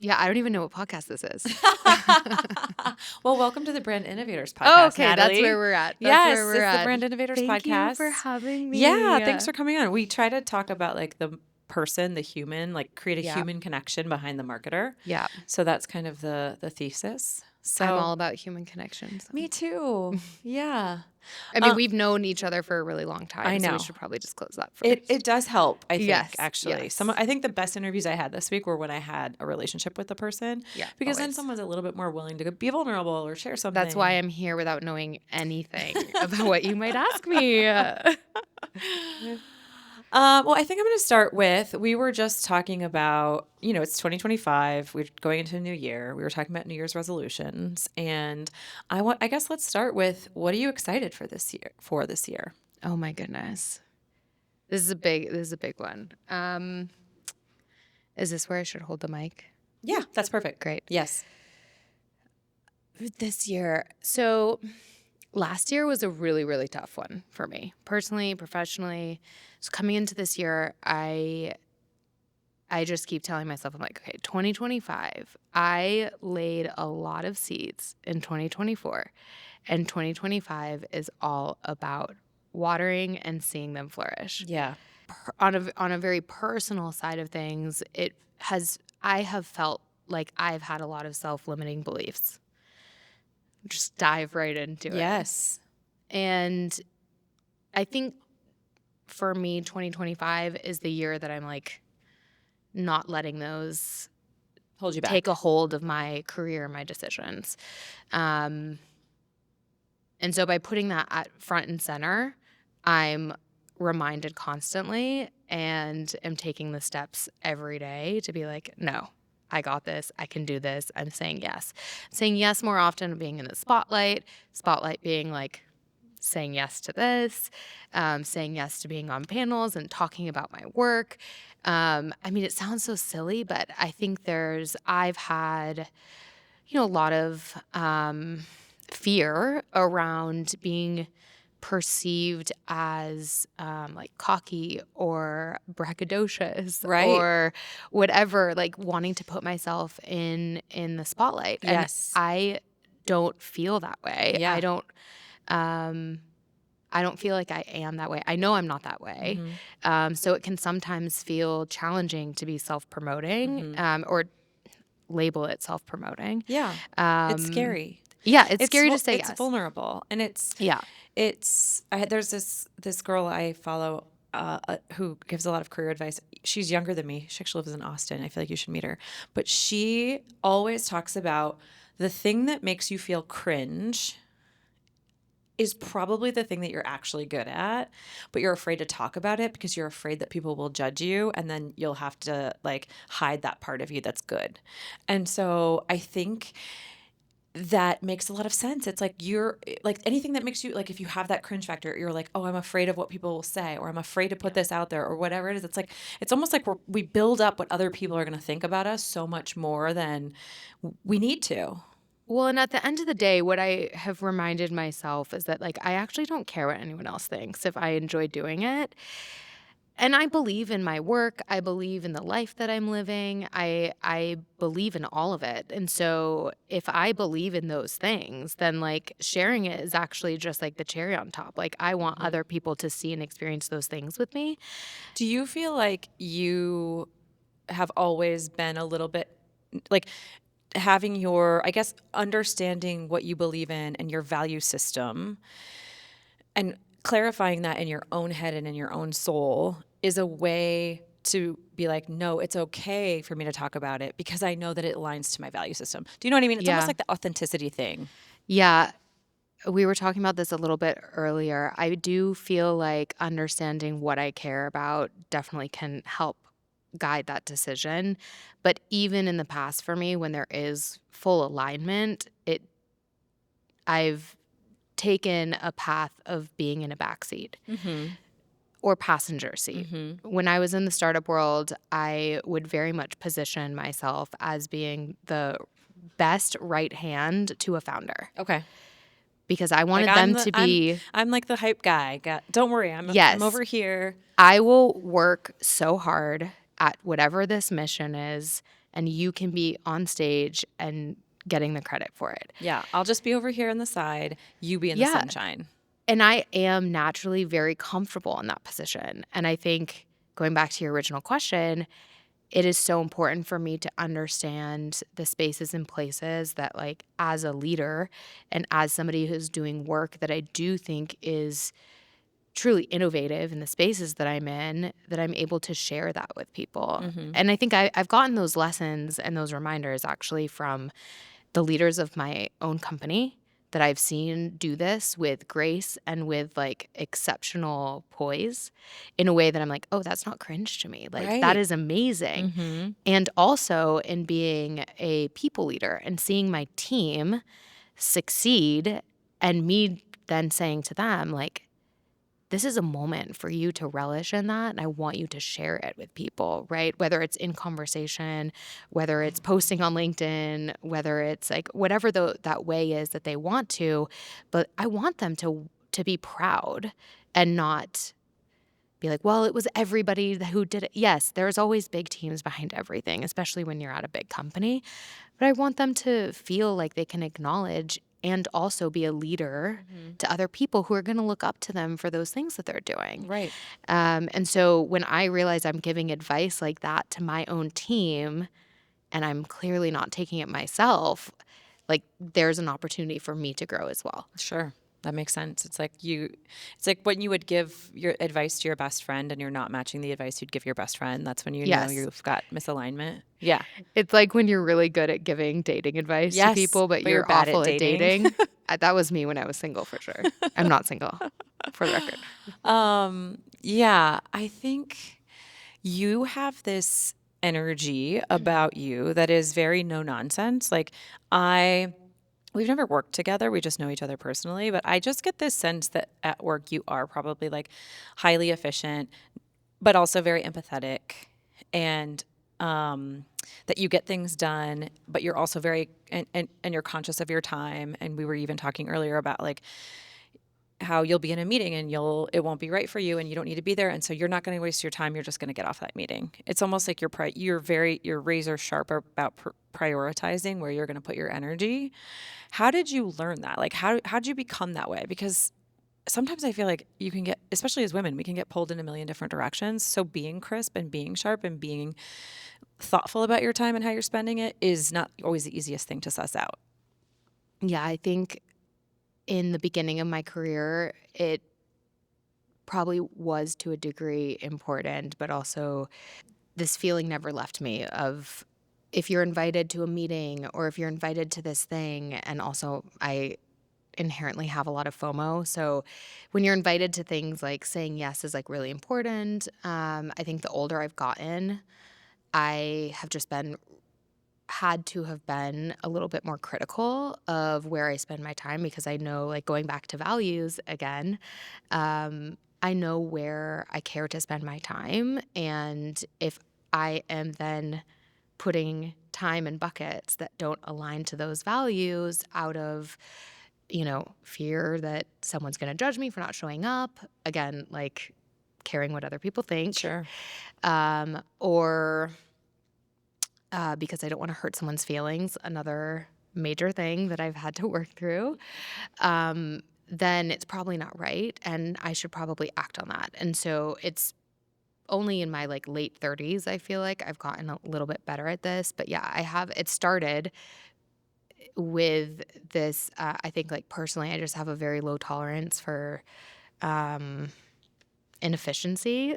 Yeah, I don't even know what podcast this is. Well, welcome to the Brand Innovators podcast, Oh, okay. Natalie. That's where we're at. Yes, it's the Brand Innovators Thank podcast. you for having me. Yeah, thanks for coming on. We try to talk about like the person, the human, like create a Yeah. human connection behind the marketer. Yeah. So that's kind of the thesis. So I'm all about human connections. me too. Yeah. I mean, we've known each other for a really long time. I So know. we should probably disclose that first. It does help, I think, Yes, actually. yes. I think the best interviews I had this week were when I had a relationship with the person. Yeah, Because then always. someone's a little bit more willing to be vulnerable or share something. That's why I'm here without knowing anything about what you might ask me. Well, I think I'm going to start with, we were just talking about, it's 2025. We're going into a new year. We were talking about New Year's resolutions. And I guess let's start with, what are you excited for this year? Oh my goodness. This is a big one. Is this where I should hold the mic? Yeah, that's perfect. Great. Yes. This year. So last year was a really, really tough one for me, personally, professionally. So coming into this year, I just keep telling myself, I'm like, okay, 2025, I laid a lot of seeds in 2024, and 2025 is all about watering and seeing them flourish. Yeah. On a very personal side of things, I have felt like I've had a lot of self-limiting beliefs. Just dive right into it. Yes. And I think for me, 2025 is the year that I'm like not letting those Hold you back. take a hold of my career, my decisions. And so by putting that at front and center, I'm reminded constantly and am taking the steps every day to be like, no, I got this. I can do this. I'm saying yes. Saying yes more often, being in the spotlight being like saying yes to this, saying yes to being on panels and talking about my work. I mean, it sounds so silly, but I think I've had, a lot of fear around being perceived as like cocky or braggadocious, Right. or whatever, like wanting to put myself in the spotlight. Yes. And I don't feel that way. Yeah. I don't feel like I am that way. I know I'm not that way. Mm-hmm. So it can sometimes feel challenging to be self-promoting, or label it self-promoting. Yeah. It's scary. Yeah, it's scary to say it's yes. vulnerable, and Yeah. there's this girl I follow who gives a lot of career advice. She's younger than me. She actually lives in Austin. I feel like you should meet her. But she always talks about the thing that makes you feel cringe is probably the thing that you're actually good at, but you're afraid to talk about it because you're afraid that people will judge you, and then you'll have to like hide that part of you that's good. And so I think that makes a lot of sense. It's like you're like anything that makes you like, if you have that cringe factor, you're like, oh, I'm afraid of what people will say, or I'm afraid to put this out there, or whatever it is. It's almost like we build up what other people are going to think about us so much more than we need to. Well, and at the end of the day, what I have reminded myself is that like I actually don't care what anyone else thinks if I enjoy doing it. And I believe in my work. I believe in the life that I'm living. I believe in all of it. And so if I believe in those things, then like sharing it is actually just like the cherry on top. Like I want other people to see and experience those things with me. Do you feel like you have always been a little bit like having your, I guess, understanding what you believe in and your value system and clarifying that in your own head and in your own soul is a way to be like, no, it's okay for me to talk about it because I know that it aligns to my value system. Do you know what I mean? It's almost like the authenticity thing. Yeah. We were talking about this a little bit earlier. I do feel like understanding what I care about definitely can help guide that decision. But even in the past for me, when there is full alignment, I've taken a path of being in a backseat or passenger seat. When I was in the startup world, I would very much position myself as being the best right hand to a founder. Okay. Because I wanted them to be... I'm like the hype guy. Don't worry, I'm over here. I will work so hard at whatever this mission is and you can be on stage and getting the credit for it. Yeah. I'll just be over here on the side. You be in the Yeah. sunshine. And I am naturally very comfortable in that position. And I think going back to your original question, it is so important for me to understand the spaces and places that, like, as a leader and as somebody who's doing work that I do think is truly innovative in the spaces that I'm in, that I'm able to share that with people. Mm-hmm. And I think I've gotten those lessons and those reminders actually from the leaders of my own company that I've seen do this with grace and with, like, exceptional poise in a way that I'm like, oh, that's not cringe to me. Like, that Right. is amazing. Mm-hmm. And also in being a people leader and seeing my team succeed and me then saying to them, like, this is a moment for you to relish in that, and I want you to share it with people, right? Whether it's in conversation, whether it's posting on LinkedIn, whether it's like whatever that way is that they want to, but I want them to be proud and not be like, well, it was everybody who did it. Yes, there's always big teams behind everything, especially when you're at a big company. But I want them to feel like they can acknowledge and also be a leader Mm-hmm. to other people who are going to look up to them for those things that they're doing. Right. And so when I realize I'm giving advice like that to my own team and I'm clearly not taking it myself, like there's an opportunity for me to grow as well. Sure. That makes sense. It's like when you would give your advice to your best friend and you're not matching the advice you'd give your best friend. That's when you know Yes. you've got misalignment. Yeah. It's like when you're really good at giving dating advice to Yes. people, but But you're you're bad at awful at dating. dating. That was me when I was single for sure. I'm not single, for the record. Yeah, I think you have this energy about you that is very no nonsense. Like we've never worked together. We just know each other personally, but I just get this sense that at work you are probably like highly efficient, but also very empathetic and that you get things done, but you're also very and you're conscious of your time. And we were even talking earlier about like how you'll be in a meeting and it won't be right for you and you don't need to be there, and so you're not going to waste your time. You're just going to get off that meeting. It's almost like you're razor sharp about prioritizing where you're going to put your energy. How did you learn that? Like how did you become that way? Because sometimes I feel like you can get, especially as women, we can get pulled in a million different directions. So being crisp and being sharp and being thoughtful about your time and how you're spending it is not always the easiest thing to suss out. Yeah, I think in the beginning of my career, it probably was to a degree important, but also this feeling never left me of if you're invited to a meeting or if you're invited to this thing. And also, I inherently have a lot of FOMO. So when you're invited to things, like saying yes is like really important. I think the older I've gotten, I have just had to have been a little bit more critical of where I spend my time because I know, like going back to values again, I know where I care to spend my time. And if I am then putting time in buckets that don't align to those values out of, fear that someone's going to judge me for not showing up, again, like caring what other people think, Sure. or because I don't want to hurt someone's feelings, another major thing that I've had to work through, then it's probably not right. And I should probably act on that. And so it's only in my like late 30s, I feel like I've gotten a little bit better at this. But yeah, it started with this, I think like personally, I just have a very low tolerance for um, inefficiency.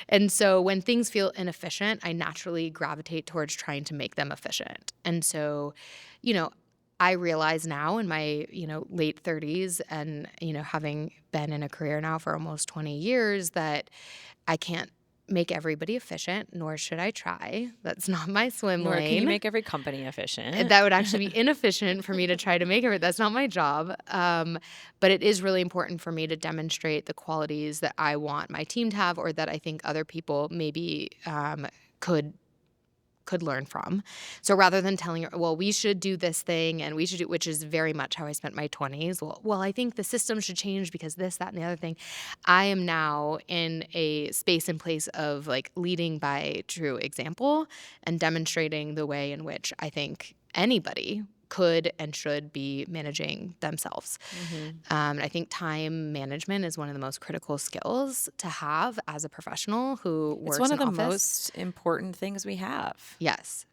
And so when things feel inefficient, I naturally gravitate towards trying to make them efficient. And so, you know, I realize now in my, late 30s and, having been in a career now for almost 20 years that I can't make everybody efficient, nor should I try. That's not my swim Nor can you lane. make every company efficient. That would actually be inefficient for me to try to make it. That's not my job. But it is really important for me to demonstrate the qualities that I want my team to have or that I think other people maybe could could learn from. So rather than telling her, well, we should do this thing and we should do, which is very much how I spent my 20s. Well, I think the system should change because this, that, and the other thing. I am now in a space and place of like leading by true example and demonstrating the way in which I think anybody could and should be managing themselves. I think time management is one of the most critical skills to have as a professional who It's works one in of the office. most important things we have. Yes.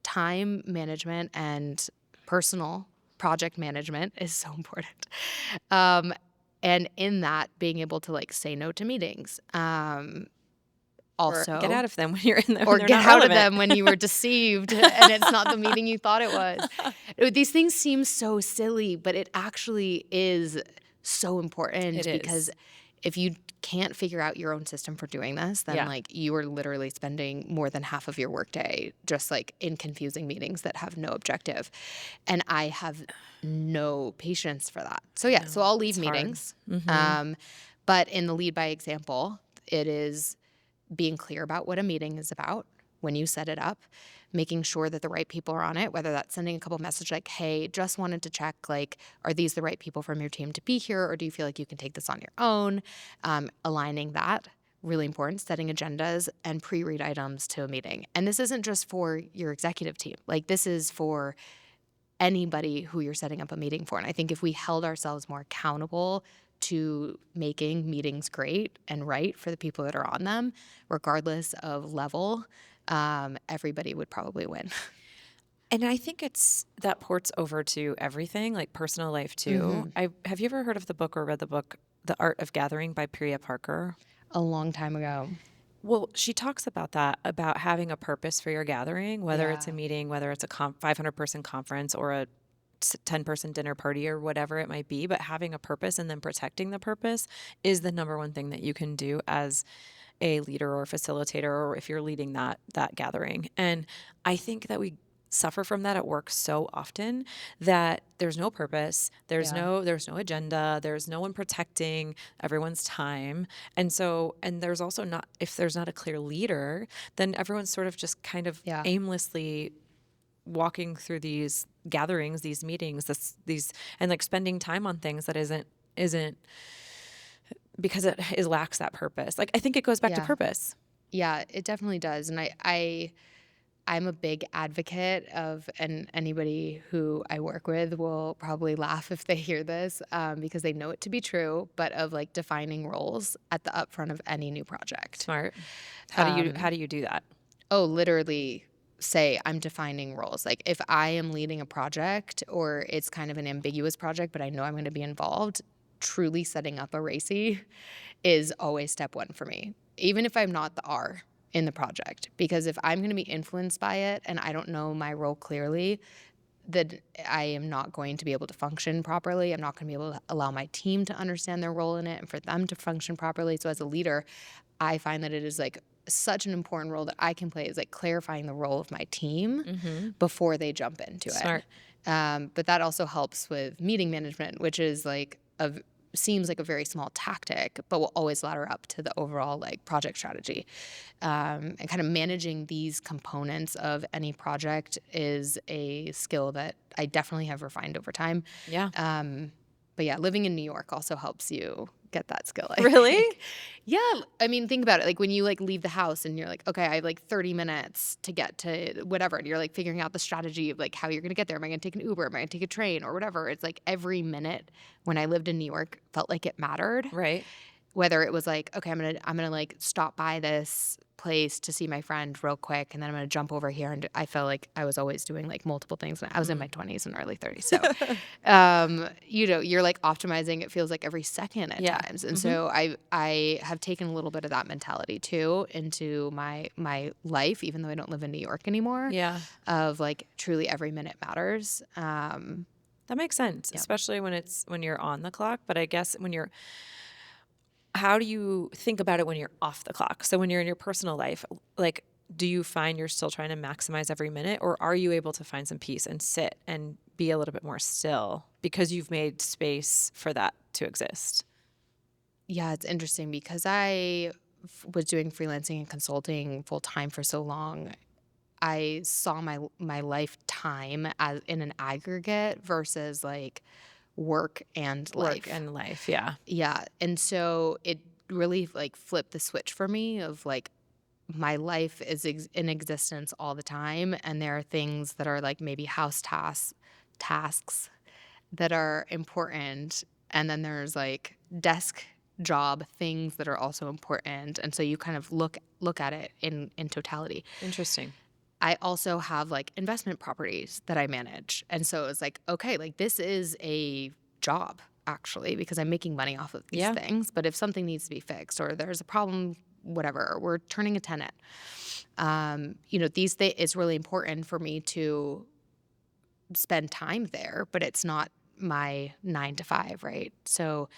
Time management and personal project management is so important. Um, and in that, being able to like say no to meetings. Or get Also, out of them when you're in them when or they're get not out of relevant. them when you were deceived and it's not the meeting you thought it was. These things seem so silly, but it actually is so important It because is. if you can't figure out your own system for doing this, then Yeah. like you are literally spending more than half of your workday just like in confusing meetings that have no objective. And I have no patience for that. So yeah, so No, I'll leave it's hard. meetings. But in the lead by example, it is being clear about what a meeting is about when you set it up, making sure that the right people are on it, whether that's sending a couple messages like, hey, just wanted to check, like, are these the right people from your team to be here, or do you feel like you can take this on your own? Aligning that, really important, setting agendas and pre-read items to a meeting. And this isn't just for your executive team. Like, this is for anybody who you're setting up a meeting for. And I think if we held ourselves more accountable to making meetings great and right for the people that are on them, regardless of level, everybody would probably win. And I think it's that ports over to everything, like personal life too. Have you ever heard of the book or read the book, The Art of Gathering by Priya Parker? A long time ago. Well, she talks about that, about having a purpose for your gathering, whether it's a Yeah. meeting, whether it's a 500-person conference or a 10-person dinner party or whatever it might be, but having a purpose and then protecting the purpose is the number one thing that you can do as a leader or facilitator, or if you're leading that gathering. And I think that we suffer from that at work so often, that there's no purpose, there's Yeah. no agenda, there's no one protecting everyone's time. And there's also not, if there's not a clear leader, then everyone's sort of just kind of Yeah. aimlessly walking through these gatherings, these meetings, these and like spending time on things that isn't because it lacks that purpose. Like, I think it goes back to Yeah. purpose. Yeah, it definitely does. And I'm a big advocate of, and anybody who I work with will probably laugh if they hear this, because they know it to be true, but of like defining roles at the upfront of any new project. Smart. Um, How do you do that? literally say I'm defining roles. Like if I am leading a project or it's kind of an ambiguous project, but I know I'm going to be involved, truly setting up a RACI is always step one for me, even if I'm not the R in the project. Because if I'm going to be influenced by it and I don't know my role clearly, that I am not going to be able to function properly. I'm not going to be able to allow my team to understand their role in it and for them to function properly. So as a leader, I find that it is like such an important role that I can play is like clarifying the role of my team before they jump into Smart. it. But that also helps with meeting management, which is like seems like a very small tactic, but will always ladder up to the overall like project strategy. And kind of managing these components of any project is a skill that I definitely have refined over time. Yeah. But yeah, living in New York also helps you get that skill. I Really? think. Yeah. I mean, think about it. Like when you like leave the house and you're like, okay, I have like 30 minutes to get to whatever. And you're like figuring out the strategy of like how you're going to get there. Am I going to take an Uber? Am I going to take a train or whatever? It's like every minute when I lived in New York felt like it mattered. Right. Whether it was like, okay, I'm gonna like stop by this place to see my friend real quick, and then I'm gonna jump over here. And I felt like I was always doing like multiple things. And I was in my 20s and early 30s, so you're like optimizing. It feels like every second at Yeah. times, and so I have taken a little bit of that mentality too into my life, even though I don't live in New York anymore. Yeah. Of like truly every minute matters. That makes sense, especially when you're on the clock. But I guess how do you think about it when you're off the clock? So when you're in your personal life, like, do you find you're still trying to maximize every minute, or are you able to find some peace and sit and be a little bit more still because you've made space for that to exist? Yeah, it's interesting because I was doing freelancing and consulting full time for so long. I saw my lifetime as in an aggregate versus like work and Work life. and life. Yeah. Yeah. And so it really like flipped the switch for me of like my life is in existence all the time, and there are things that are like maybe house tasks that are important, and then there's like desk job things that are also important, and so you kind of look at it in totality. Interesting. I also have like investment properties that I manage, and so it's like, okay, like this is a job actually because I'm making money off of these Yeah. things. But if something needs to be fixed or there's a problem, whatever, we're turning a tenant. These things, it's really important for me to spend time there, but it's not my 9 to 5, right? So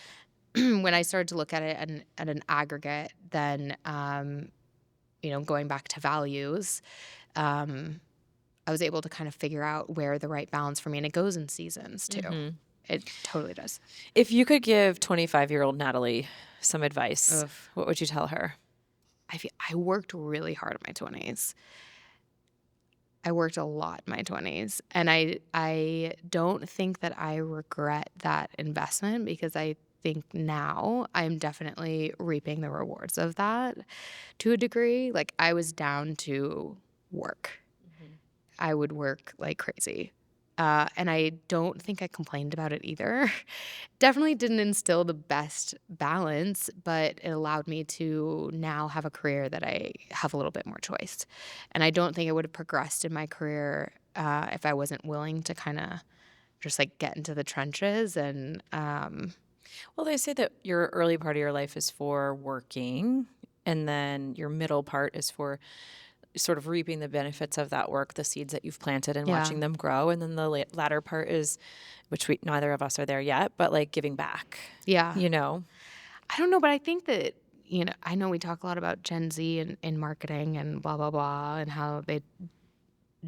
when I started to look at it at an aggregate, then going back to values, um, I was able to kind of figure out where the right balance for me, and it goes in seasons too. Hmm. It totally does. If you could give 25-year-old Natalie some advice, Ugh. what would you tell her? I worked really hard in my 20s. I worked a lot in my 20s, and I don't think that I regret that investment because I think now I'm definitely reaping the rewards of that to a degree. Like I was down to work. I would work like crazy. And I don't think I complained about it either. Definitely didn't instill the best balance, but it allowed me to now have a career that I have a little bit more choice. And I don't think I would have progressed in my career if I wasn't willing to kind of just like get into the trenches. And Well, they say that your early part of your life is for working, and then your middle part is for sort of reaping the benefits of that work, the seeds that you've planted and yeah, watching them grow. And then the latter part is, which we neither of us are there yet, but like giving back, yeah. you know? I don't know, but I think that, I know we talk a lot about Gen Z and marketing and blah, blah, blah, and how they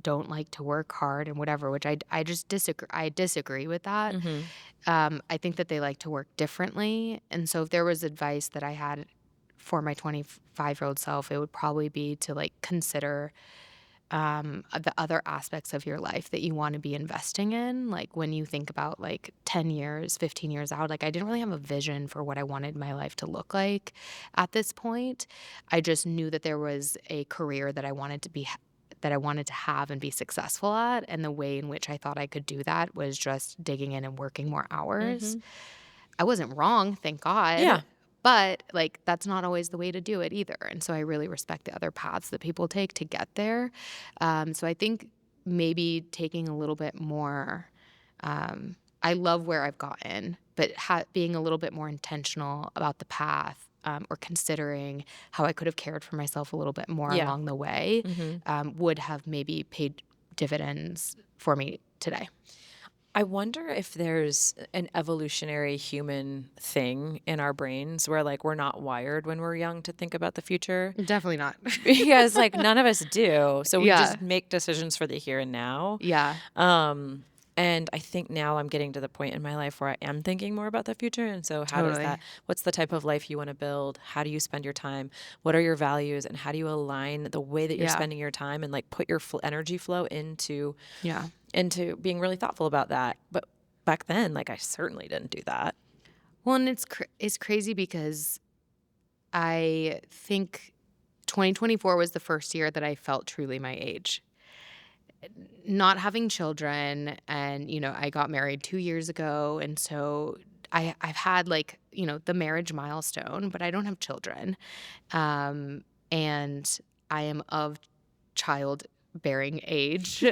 don't like to work hard and whatever, which I just disagree. I disagree with that. Mm-hmm. I think that they like to work differently. And so if there was advice that I had for my 25-year-old self, it would probably be to like consider the other aspects of your life that you want to be investing in. Like when you think about like 10 years, 15 years out, like I didn't really have a vision for what I wanted my life to look like at this point. I just knew that there was a career that I wanted to have and be successful at. And the way in which I thought I could do that was just digging in and working more hours. Mm-hmm. I wasn't wrong, thank God. Yeah. But like that's not always the way to do it either. And so I really respect the other paths that people take to get there. So I think maybe taking a little bit more. I love where I've gotten, but being a little bit more intentional about the path. Or considering how I could have cared for myself a little bit more Yeah. along the way Mm-hmm. would have maybe paid dividends for me today. I wonder if there's an evolutionary human thing in our brains where like we're not wired when we're young to think about the future. Definitely not. Because like none of us do. So we Yeah. just make decisions for the here and now. Yeah. And I think now I'm getting to the point in my life where I am thinking more about the future. And so how does Totally. that, what's the type of life you want to build? How do you spend your time? What are your values? And how do you align the way that you're Yeah. spending your time and like put your energy flow into Yeah. being really thoughtful about that? But back then, like I certainly didn't do that. Well, and it's crazy because I think 2024 was the first year that I felt truly my age. Not having children, and I got married 2 years ago, and so I've had like the marriage milestone, but I don't have children, and I am of childbearing age,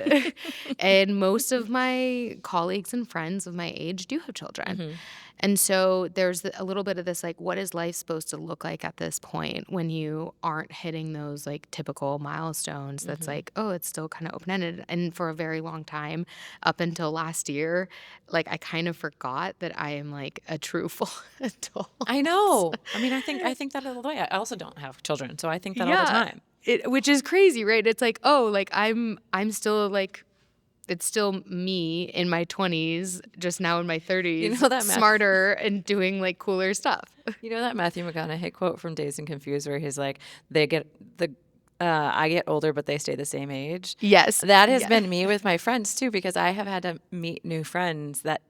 and most of my colleagues and friends of my age do have children. Mm-hmm. And so there's a little bit of this, like, what is life supposed to look like at this point when you aren't hitting those like typical milestones that's Mm-hmm. like, oh, it's still kind of open-ended. And for a very long time, up until last year, like I kind of forgot that I am like a true full adult. I know. I mean, I think that all the way. I also don't have children, so I think that all the Yeah. time. Which is crazy, right? It's like, oh, like I'm still like, it's still me in my 20s, just now in my 30s, You know that smarter and doing like cooler stuff. You know that Matthew McConaughey quote from Dazed and Confused where he's like, they get I get older, but they stay the same age. Yes. That has Yeah. been me with my friends too, because I have had to meet new friends that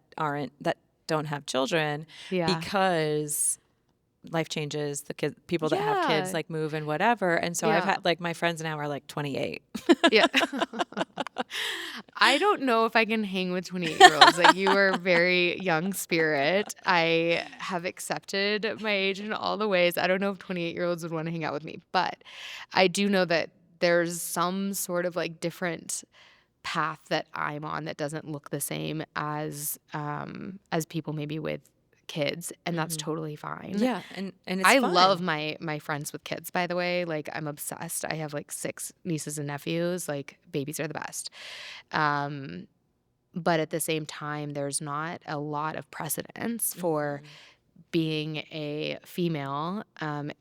don't have children Yeah. because life changes. People that have kids Yeah. like move and whatever. And so I've Yeah. had like my friends now are like 28. Yeah. I don't know if I can hang with 28-year-olds. Like, you are a very young spirit. I have accepted my age in all the ways. I don't know if 28-year-olds would want to hang out with me, but I do know that there's some sort of like different path that I'm on that doesn't look the same as people maybe with kids, and that's hmm totally fine. Yeah, and it's I love fun. my friends with kids, by the way. Like, I'm obsessed. I have like 6 nieces and nephews. Like, babies are the best. Um, but at the same time, there's not a lot of precedence for hmm being a female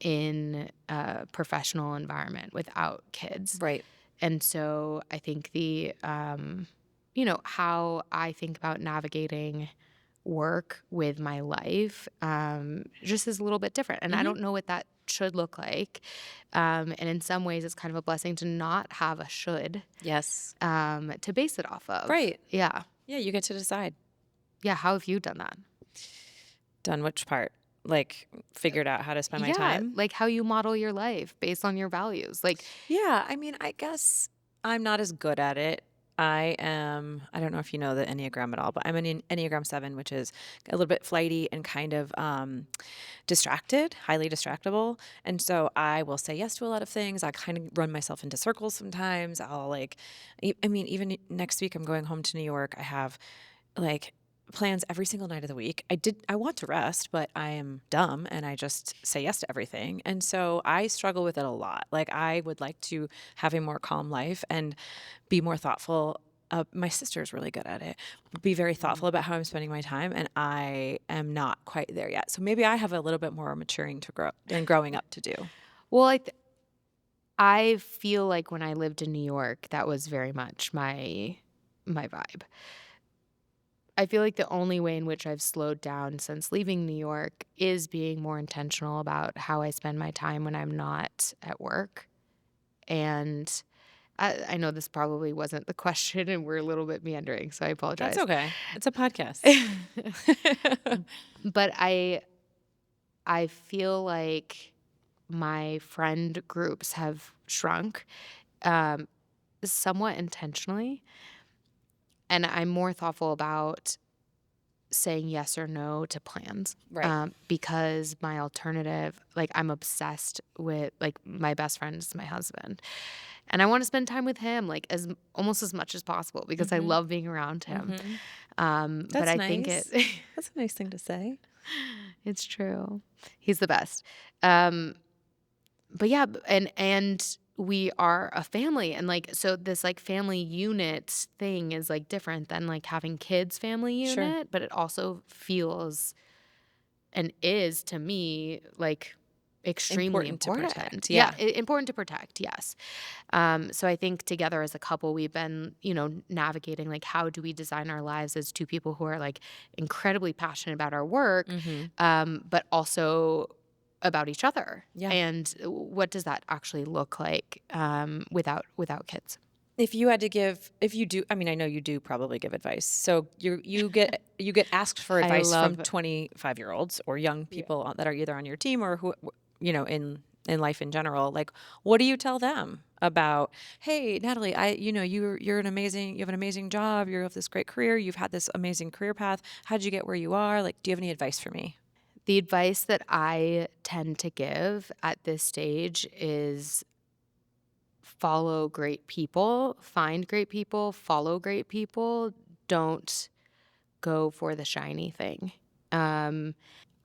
in a professional environment without kids. Right. And so I think how I think about navigating work with my life just is a little bit different. And I hmm don't know what that should look like. And in some ways, it's kind of a blessing to not have a should Yes. to base it off of. Right. Yeah. Yeah, you get to decide. Yeah. How have you done that? Done which part? Like figured out how to spend my Yeah. time? Like how you model your life based on your values. Like, Yeah, I mean, I guess I'm not as good at it. I don't know if you know the Enneagram at all, but I'm an Enneagram 7, which is a little bit flighty and kind of distracted, highly distractible. And so I will say yes to a lot of things. I kind of run myself into circles sometimes. I'll like, I mean, even next week, I'm going home to New York. I have like plans every single night of the week. I want to rest, but I am dumb and I just say yes to everything. And so I struggle with it a lot. Like I would like to have a more calm life and be more thoughtful. My sister is really good at it. Be very thoughtful about how I'm spending my time, and I am not quite there yet. So maybe I have a little bit more maturing to grow and growing up to do. well, I feel like when I lived in New York, that was very much my vibe. I feel like the only way in which I've slowed down since leaving New York is being more intentional about how I spend my time when I'm not at work. And I know this probably wasn't the question, and we're a little bit meandering, so I That's apologize. okay. It's a podcast. But I feel like my friend groups have shrunk um, somewhat intentionally, and I'm more thoughtful about saying yes or no to plans Right. because my alternative, like, I'm obsessed with, like, my best friend is my husband, and I want to spend time with him like as almost as much as possible because I Mhm. love being around him. Mhm. But That's I think nice. That's a nice thing to say. it's true. He's the best. Um, but yeah, and we are a family, and like, so this like family unit thing is like different than like having kids family Sure. unit, but it also feels and is to me like extremely Important to important. protect. Yeah, Yeah. important to protect. Yes. So I think together as a couple, we've been, navigating like how do we design our lives as two people who are like incredibly passionate about our work, Mhm. but also about each other. Yeah. And what does that actually look like without kids? If you had to give if you do I mean, I know you do probably give advice. So you get asked for I advice from love. 25-year-olds or young Yeah. people that are either on your team or who in life in general. Like what do you tell them about, "Hey, Natalie, you're you have an amazing job, you have this great career, you've had this amazing career path. How'd you get where you are? Like, do you have any advice for me?" The advice that I tend to give at this stage is follow great people, find great people, follow great people. Don't go for the shiny thing. Um,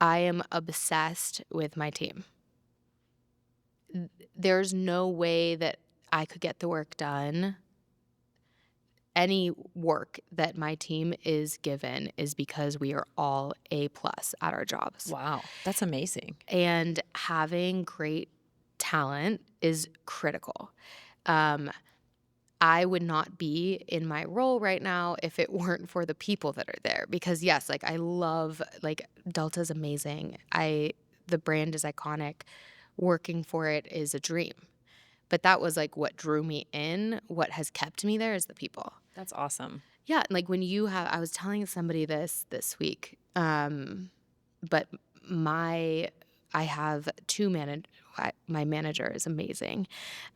I am obsessed with my team. There's no way that I could get the work done. Any work that my team is given is because we are all A plus at our jobs. Wow, that's amazing. And having great talent is critical. Um, I would not be in my role right now if it weren't for the people that are there. Because yes, like I love like Delta's amazing. The brand is iconic. Working for it is a dream. but that was like what drew me in. What has kept me there is the people. That's awesome. Yeah, and, like, when you have I was telling somebody this week, but my I have 2 my manager is amazing,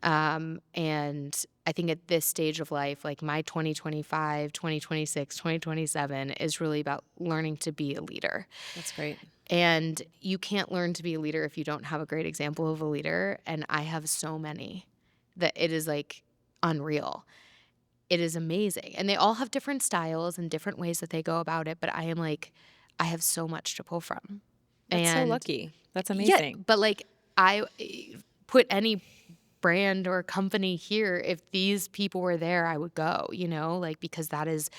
and I think at this stage of life, like, my 2025, 2026, 2027 is really about learning to be a leader, That's great. and you can't learn to be a leader if you don't have a great example of a leader, and I have so many that it is, like, unreal. It is amazing, and they all have different styles and different ways that they go about it, but I am like, I have so much to pull from, That's so and lucky. That's yeah, amazing. but, like, I put any brand or company here, if these people were there, I would go, like, because that is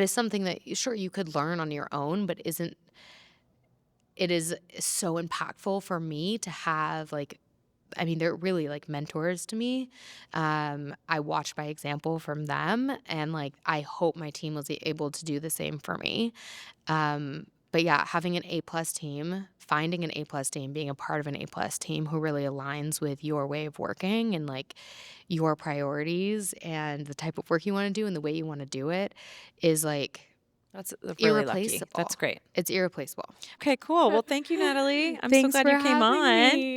something that, sure, you could learn on your own, but it is so impactful for me to have, like, I mean, they're really like mentors to me. I watch by example from them, and like I hope my team was able to do the same for me. But yeah, having an A plus team, finding an A plus team, being a part of an A plus team who really aligns with your way of working and like your priorities and the type of work you want to do and the way you want to do it is like That's really lucky. irreplaceable. That's great. It's irreplaceable. Okay, cool. Well, thank you, Natalie. I'm so Thanks glad for you came having on. me.